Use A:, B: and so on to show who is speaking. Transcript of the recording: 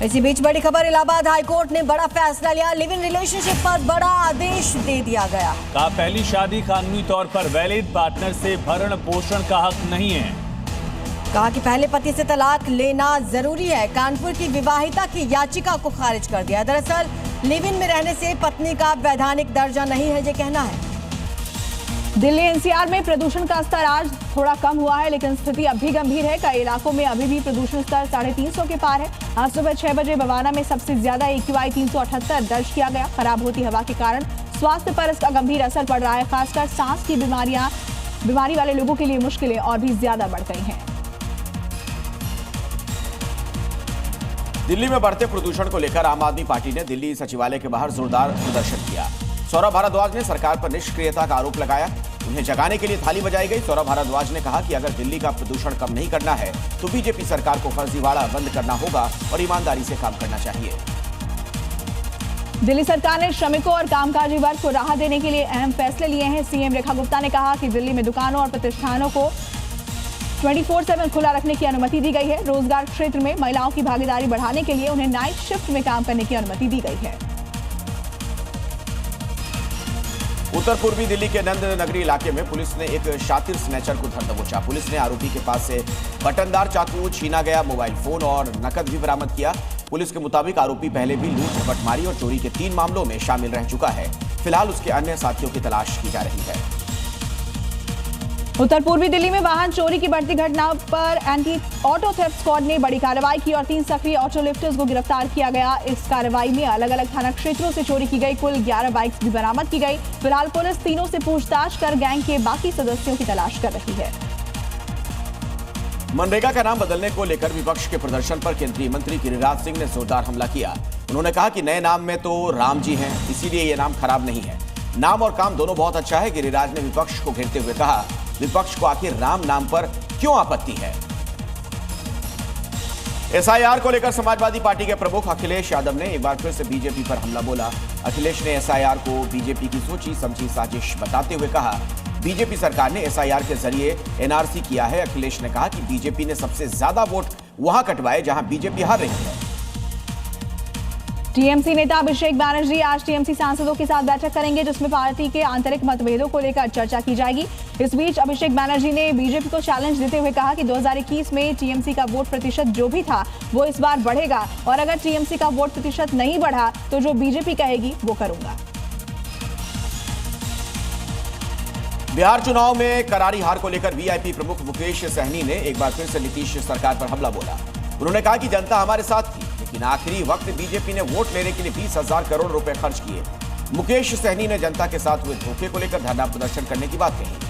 A: इसी बीच बड़ी खबर, इलाहाबाद हाईकोर्ट ने बड़ा फैसला लिया। लिव इन रिलेशनशिप पर बड़ा आदेश दे दिया गया।
B: कहा पहली शादी कानूनी तौर पर वैलिड, पार्टनर से भरण पोषण का हक नहीं है।
A: कहा कि पहले पति से तलाक लेना जरूरी है। कानपुर की विवाहिता की याचिका को खारिज कर दिया। दरअसल लिव इन में रहने से पत्नी का वैधानिक दर्जा नहीं है, ये कहना है।
C: दिल्ली एनसीआर में प्रदूषण का स्तर आज थोड़ा कम हुआ है, लेकिन स्थिति अब भी गंभीर है। कई इलाकों में अभी भी प्रदूषण स्तर 350 के पार है। आज सुबह 6 बजे बवाना में सबसे ज्यादा AQI 378 दर्ज किया गया। खराब होती हवा के कारण स्वास्थ्य पर इसका गंभीर असर पड़ रहा है। खासकर सांस की बीमारी वाले लोगों के लिए मुश्किलें और भी ज्यादा बढ़ गई हैं।
D: दिल्ली में बढ़ते प्रदूषण को लेकर आम आदमी पार्टी ने दिल्ली सचिवालय के बाहर जोरदार प्रदर्शन किया। सौरभ भारद्वाज ने सरकार पर निष्क्रियता का आरोप लगाया। उन्हें जगाने के लिए थाली बजाई गई। सौरभ भारद्वाज ने कहा कि अगर दिल्ली का प्रदूषण कम नहीं करना है तो बीजेपी सरकार को फर्जीवाड़ा बंद करना होगा और ईमानदारी से काम करना चाहिए।
C: दिल्ली सरकार ने श्रमिकों और कामकाजी वर्ग को राहत देने के लिए अहम फैसले लिए हैं। सीएम रेखा गुप्ता ने कहा कि दिल्ली में दुकानों और प्रतिष्ठानों को 24/7 खुला रखने की अनुमति दी गई है। रोजगार क्षेत्र में महिलाओं की भागीदारी बढ़ाने के लिए उन्हें नाइट शिफ्ट में काम करने की अनुमति दी गई है।
D: उत्तर पूर्वी दिल्ली के नंद नगरी इलाके में पुलिस ने एक शातिर स्नैचर को धर दबोचा। पुलिस ने आरोपी के पास से बटनदार चाकू, छीना गया मोबाइल फोन और नकद भी बरामद किया। पुलिस के मुताबिक आरोपी पहले भी लूट, झपटमारी और चोरी के 3 मामलों में शामिल रह चुका है। फिलहाल उसके अन्य साथियों की तलाश की जा रही है।
C: उत्तर पूर्वी दिल्ली में वाहन चोरी की बढ़ती घटनाओं पर एंटी ऑटो थेफ्ट स्क्वाड ने बड़ी कार्रवाई की और 3 सक्रिय ऑटो लिफ्टर्स को गिरफ्तार किया गया। इस कार्रवाई में अलग अलग थाना क्षेत्रों से चोरी की गई कुल 11 बाइक्स भी बरामद की गई। फिलहाल पुलिस तीनों से पूछताछ कर गैंग के बाकी सदस्यों की तलाश कर रही है।
D: मनरेगा का नाम बदलने को लेकर विपक्ष के प्रदर्शन पर केंद्रीय मंत्री गिरिराज सिंह ने जोरदार हमला किया। उन्होंने कहा कि नए नाम में तो राम जी हैं, इसीलिए ये नाम खराब नहीं है। नाम और काम दोनों बहुत अच्छा है। गिरिराज ने विपक्ष को घेरते हुए कहा, विपक्ष को आखिर राम नाम पर क्यों आपत्ति है। SIR को लेकर समाजवादी पार्टी के प्रमुख अखिलेश यादव ने एक बार फिर से बीजेपी पर हमला बोला। अखिलेश ने SIR को बीजेपी की सोची समझी साजिश बताते हुए कहा, बीजेपी सरकार ने SIR के जरिए NRC किया है। अखिलेश ने कहा कि बीजेपी ने सबसे ज्यादा वोट वहां कटवाए जहां बीजेपी हार रही है।
C: टीएमसी नेता अभिषेक बैनर्जी आज टीएमसी सांसदों के साथ बैठक करेंगे, जिसमें पार्टी के आंतरिक मतभेदों को लेकर चर्चा की जाएगी। इस बीच अभिषेक बैनर्जी ने बीजेपी को चैलेंज देते हुए कहा कि 2021 में टीएमसी का वोट प्रतिशत जो भी था वो इस बार बढ़ेगा और अगर टीएमसी का वोट प्रतिशत नहीं बढ़ा तो जो बीजेपी कहेगी वो करूंगा।
D: बिहार चुनाव में करारी हार को लेकर वीआईपी प्रमुख मुकेश सहनी ने एक बार फिर से नीतीश सरकार पर हमला बोला। उन्होंने कहा कि जनता हमारे साथ थी, लेकिन आखिरी वक्त बीजेपी ने वोट लेने के लिए 20,000 करोड़ रुपए खर्च किए। मुकेश सहनी ने जनता के साथ हुए धोखे को लेकर धरना प्रदर्शन करने की बात कही।